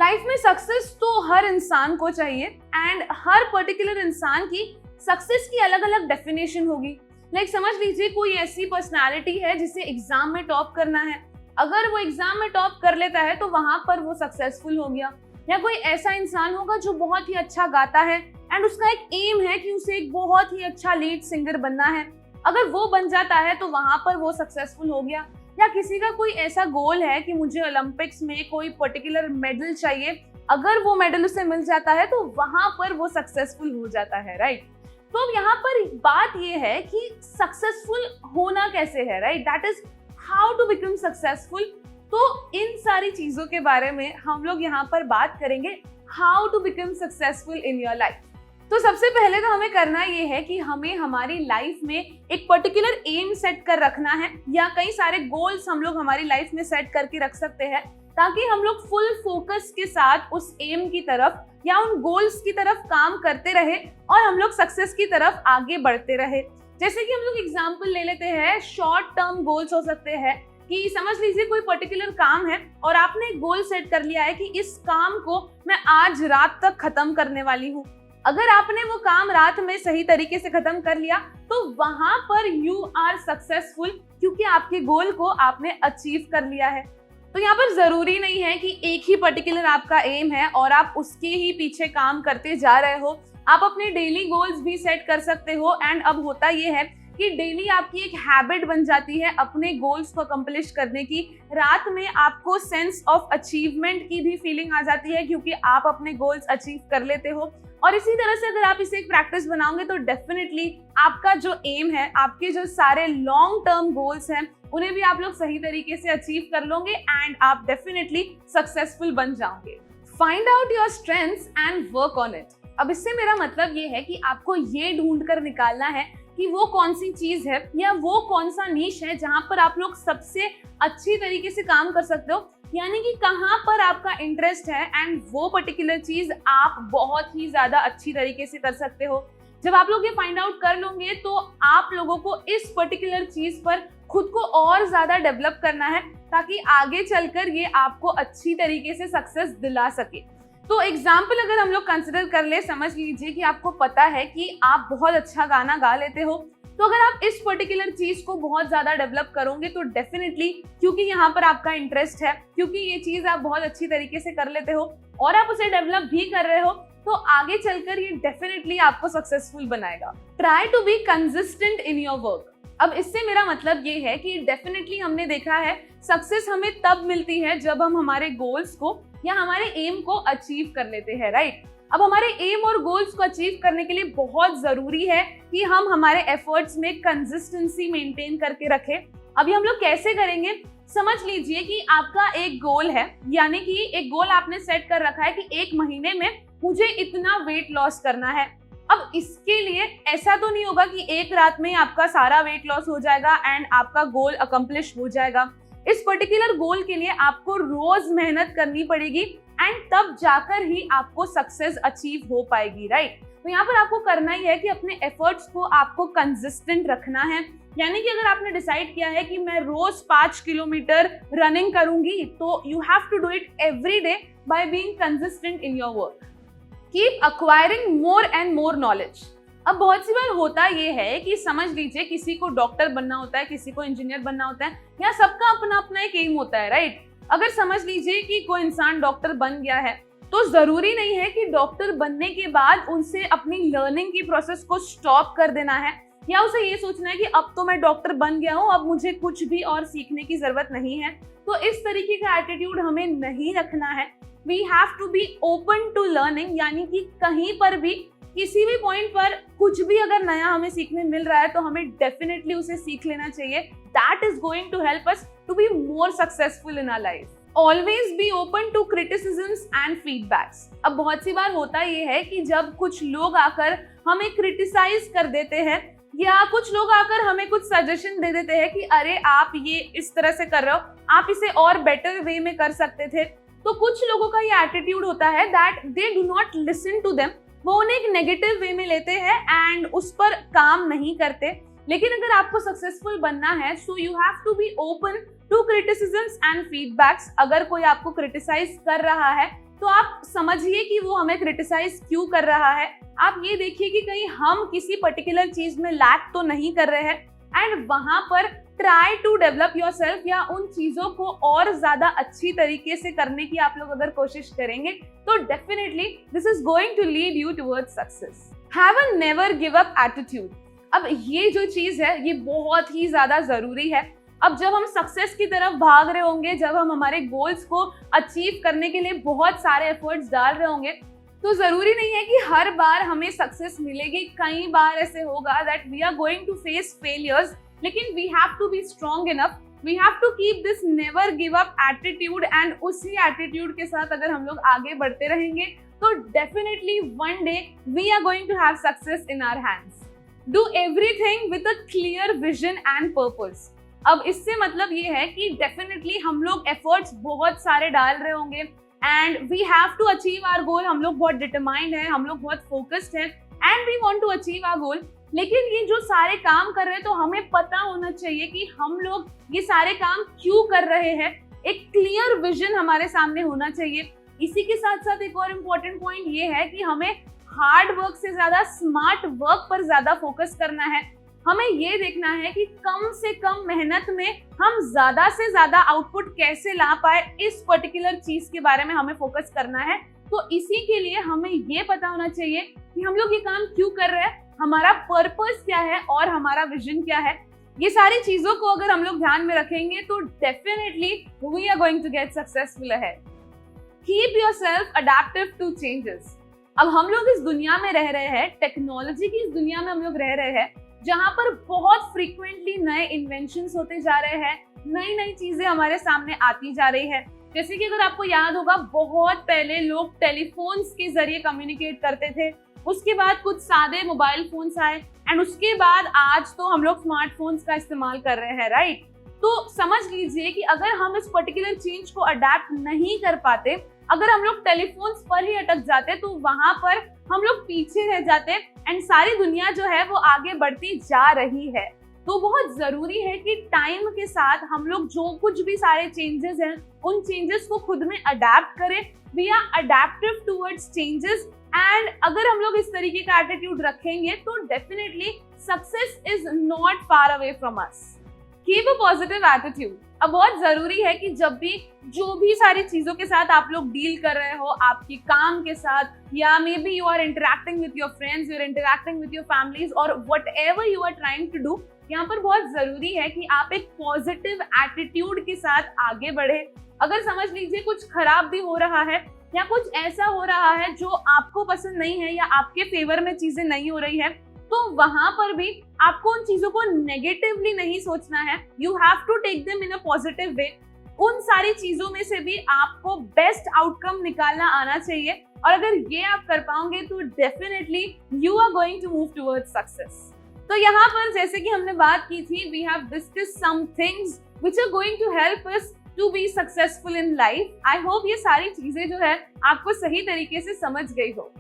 Life में success तो हर इंसान को चाहिए एंड हर पर्टिकुलर इंसान की सक्सेस की अलग अलग डेफिनेशन होगी। समझ लीजिए कोई ऐसी पर्सनालिटी है जिसे एग्जाम में टॉप करना है, अगर वो एग्जाम में टॉप कर लेता है तो वहां पर वो सक्सेसफुल हो गया। या कोई ऐसा इंसान होगा जो बहुत ही अच्छा गाता है एंड उसका एक एम है कि उसे एक बहुत ही अच्छा लीड सिंगर बनना है, अगर वो बन जाता है तो वहां पर वो सक्सेसफुल हो गया। या किसी का कोई ऐसा गोल है कि मुझे ओलंपिक्स में कोई पर्टिकुलर मेडल चाहिए, अगर वो मेडल उसे मिल जाता है तो वहां पर वो सक्सेसफुल हो जाता है, राइट। तो अब यहाँ पर बात ये है कि सक्सेसफुल होना कैसे है, right, that is how to become successful. तो इन सारी चीजों के बारे में हम लोग यहाँ पर बात करेंगे, how to become successful in your life. तो सबसे पहले तो हमें करना ये है कि हमें हमारी लाइफ में एक पर्टिकुलर एम सेट कर रखना है, या कई सारे गोल्स हम लोग हमारी लाइफ में सेट करके रख सकते हैं, ताकि हम लोग फुल फोकस के साथ उस एम की तरफ या उन गोल्स की तरफ काम करते रहे और हम लोग सक्सेस की तरफ आगे बढ़ते रहे। जैसे कि हम लोग एग्जांपल ले लेते हैं, शॉर्ट टर्म गोल्स हो सकते हैं कि समझ लीजिए कोई पर्टिकुलर काम है और आपने गोल सेट कर लिया है कि इस काम को मैं आज रात तक खत्म करने वाली हूँ। अगर आपने वो काम रात में सही तरीके से खत्म कर लिया तो वहां पर यू आर सक्सेसफुल, क्योंकि आपके गोल को आपने अचीव कर लिया है। तो यहाँ पर जरूरी नहीं है कि एक ही पर्टिकुलर आपका एम है और आप उसके ही पीछे काम करते जा रहे हो, आप अपने डेली गोल्स भी सेट कर सकते हो। एंड अब होता ये है कि डेली आपकी एक हैबिट बन जाती है अपने गोल्स को अकम्प्लिश करने की। रात में आपको सेंस ऑफ अचीवमेंट की भी फीलिंग आ जाती है, क्योंकि आप अपने गोल्स अचीव कर लेते हो। और इसी तरह से अगर आप इसे एक प्रैक्टिस बनाओगे तो डेफिनेटली आपका जो एम है, आपके जो सारे लॉन्ग टर्म गोल्स हैं, उन्हें भी आप लोग सही तरीके से अचीव कर लोगे एंड आप डेफिनेटली सक्सेसफुल बन जाओगे। Find out your strengths and work on it. अब इससे मेरा मतलब ये है कि आपको ये ढूंढ कर निकालना है कि वो कौन सी चीज है या वो कौन सा नीश है जहां पर आप लोग सबसे अच्छी तरीके से काम कर सकते हो, यानी कि कहां पर आपका इंटरेस्ट है एंड वो पर्टिकुलर चीज आप बहुत ही ज्यादा अच्छी तरीके से कर सकते हो। जब आप लोग ये फाइंड आउट कर लोगे तो आप लोगों को इस पर्टिकुलर चीज पर खुद को और ज्यादा डेवलप करना है, ताकि आगे चलकर ये आपको अच्छी तरीके से सक्सेस दिला सके। तो एग्जाम्पल अगर हम लोग कंसिडर कर ले, समझ लीजिए कि आपको पता है कि आप बहुत अच्छा गाना गा लेते हो, तो अगर आप इस पर्टिकुलर चीज को बहुत ज्यादा डेवलप करोगे तो डेफिनेटली, क्योंकि यहाँ पर आपका इंटरेस्ट है, क्योंकि ये चीज आप बहुत अच्छी तरीके से कर लेते हो और आप उसे डेवलप भी कर रहे हो, तो आगे चलकर ये डेफिनेटली आपको सक्सेसफुल बनाएगा। Try to be consistent in your work. अब इससे मेरा मतलब ये है कि डेफिनेटली हमने देखा है सक्सेस हमें तब मिलती है जब हम हमारे गोल्स को या हमारे एम को अचीव कर लेते हैं, राइट। अब हमारे एम और गोल्स को अचीव करने के लिए बहुत जरूरी है कि हम हमारे एफर्ट्स में कंसिस्टेंसी मेंटेन करके रखें। अभी हम लोग कैसे करेंगे, समझ लीजिए कि आपका एक गोल है, यानी कि एक गोल आपने सेट कर रखा है कि एक महीने में मुझे इतना वेट लॉस करना है। अब इसके लिए ऐसा तो नहीं होगा कि एक रात में आपका सारा वेट लॉस हो जाएगा एंड आपका गोल अकम्प्लिश हो जाएगा। इस पर्टिकुलर गोल के लिए आपको रोज मेहनत करनी पड़ेगी एंड तब जाकर ही आपको सक्सेस अचीव हो पाएगी, राइट। तो यहाँ पर आपको करना ही है कि अपने एफर्ट्स को आपको कंसिस्टेंट रखना है, यानी कि अगर आपने डिसाइड किया है कि मैं रोज 5 किलोमीटर रनिंग करूंगी, तो you have to do it every day by being consistent in your work. Keep acquiring more and more knowledge. अब बहुत सी बार होता ये है कि समझ लीजिए किसी को डॉक्टर बनना होता है, किसी को इंजीनियर बनना होता है, या सबका अपना अपना एक एम होता है, राइट। अगर समझ लीजिए कि कोई इंसान डॉक्टर बन गया है, तो जरूरी नहीं है कि डॉक्टर बनने के बाद उनसे अपनी लर्निंग की प्रोसेस को स्टॉप कर देना है, या उसे ये सोचना है कि अब तो मैं डॉक्टर बन गया हूँ, अब मुझे कुछ भी और सीखने की जरूरत नहीं है। तो इस तरीके का एटीट्यूड हमें नहीं रखना है। We have to be open to learning, यानी कि कहीं पर भी किसी भी पॉइंट पर कुछ भी अगर नया हमें सीखने मिल रहा है तो हमें डेफिनेटली उसे सीख लेना चाहिए। That is going to help us to be more successful in our life. Always be open to criticisms and feedbacks. अब बहुत सी बार होता ये है कि जब कुछ लोग आकर हमें क्रिटिसाइज कर देते हैं या कुछ लोग आकर हमें कुछ सजेशन दे देते हैं कि अरे आप ये इस तरह से कर रहे हो, आप इसे और बेटर वे में कर सकते थे, तो कुछ लोगों का ये एटीट्यूड होता है that they do not listen to them. वो उन्हें एक नेगेटिव वे में लेते हैं एंड उस पर काम नहीं करते। लेकिन अगर आपको सक्सेसफुल बनना है, so you have to be open to criticisms and feedbacks. अगर कोई आपको क्रिटिसाइज कर रहा है तो आप समझिए कि वो हमें क्रिटिसाइज क्यों कर रहा है। आप ये देखिए कि कहीं हम किसी पर्टिकुलर चीज में लैक तो नहीं कर रहे हैं, एंड वहां पर ट्राई टू डेवलप योरसेल्फ, या उन चीजों को और ज्यादा अच्छी तरीके से करने की आप लोग अगर कोशिश करेंगे तो definitely this is going to lead you towards success. Have a never give up attitude. अब ये जो चीज है ये बहुत ही ज्यादा जरूरी है। अब जब हम सक्सेस की तरफ भाग रहे होंगे, जब हम हमारे गोल्स को अचीव करने के लिए बहुत सारे एफर्ट्स डाल रहे होंगे, तो जरूरी नहीं है कि हर बार हमें सक्सेस मिलेगी। कई बार ऐसे होगा that we are going to face failures, लेकिन we have to be strong enough, we have to keep this never give up attitude, and उसी एटीट्यूड के साथ अगर हम लोग आगे बढ़ते रहेंगे तो definitely one day we are going to have success in our hands. Do everything with a clear vision and purpose. अब इससे मतलब ये है कि डेफिनेटली हम लोग एफर्ट्स बहुत सारे डाल रहे होंगे and we have to achieve our goal. हम लोग बहुत डिटरमाइंड है, हम लोग बहुत फोकस्ड है and we want to achieve our goal. लेकिन ये जो सारे काम कर रहे हैं तो हमें पता होना चाहिए कि हम लोग ये सारे काम क्यों कर रहे हैं। एक क्लियर विजन हमारे सामने होना चाहिए। इसी के साथ साथ एक और इम्पोर्टेंट पॉइंट ये है कि हमें हार्ड वर्क से ज्यादा स्मार्ट वर्क पर ज्यादा फोकस करना है। हमें ये देखना है कि कम से कम मेहनत में हम ज्यादा से ज्यादा आउटपुट कैसे ला पाए, इस पर्टिकुलर चीज के बारे में हमें फोकस करना है। तो इसी के लिए हमें ये पता होना चाहिए कि हम लोग ये काम क्यों कर रहे हैं, हमारा पर्पस क्या है और हमारा विजन क्या है। ये सारी चीजों को अगर हम लोग ध्यान में रखेंगे तो definitely we are going to get successful ahead. Keep yourself adaptive to changes. अब हम लोग इस दुनिया में रह रहे हैं, टेक्नोलॉजी की इस दुनिया में हम लोग रह रहे हैं, जहां पर बहुत फ्रीक्वेंटली नए इन्वेंशंस होते जा रहे हैं, नई नई चीजें हमारे सामने आती जा रही है। जैसे कि अगर आपको याद होगा, बहुत पहले लोग टेलीफोन्स के जरिए कम्युनिकेट करते थे, उसके बाद कुछ सादे मोबाइल फोन्स आए एंड उसके बाद आज तो हम लोग स्मार्टफोन्स का इस्तेमाल कर रहे हैं, राइट। तो समझ लीजिए कि अगर हम इस पर्टिकुलर चेंज को अडेप्ट नहीं कर पाते, अगर हम लोग टेलीफोन्स पर ही अटक जाते तो वहां पर हम लोग पीछे रह जाते एंड सारी दुनिया जो है वो आगे बढ़ती जा रही है। तो बहुत जरूरी है कि टाइम के साथ हम लोग जो कुछ भी सारे चेंजेस हैं उन चेंजेस को खुद में अडेप्ट करें। We are adaptive towards changes and अगर हम लोग इस तरीके का एटीट्यूड रखेंगे तो definitely success is not far away from us. Keep a positive attitude. अब बहुत जरूरी है कि जब भी जो भी सारी चीजों के साथ आप लोग डील कर रहे हो, आपकी काम के साथ, या maybe you are interacting with your friends, you are interacting with your families, और whatever you are trying to do, यहाँ पर बहुत जरूरी है कि आप एक पॉजिटिव एटीट्यूड के साथ आगे बढ़े। अगर समझ लीजिए कुछ खराब भी हो रहा है या कुछ ऐसा हो रहा है जो आपको पसंद नहीं है या आपके फेवर में चीजें नहीं हो रही है, तो वहां पर भी आपको उन चीजों को नेगेटिवली नहीं सोचना है। You have to take them in a positive way. उन सारी चीजों में से भी आपको बेस्ट आउटकम निकालना आना चाहिए, और अगर ये आप कर पाओगे तो definitely you are going to move towards success. तो यहाँ पर जैसे कि हमने बात की थी, we have discussed some things which are going to help us to be successful in life. I hope ये सारी चीजें जो है आपको सही तरीके से समझ गई हो।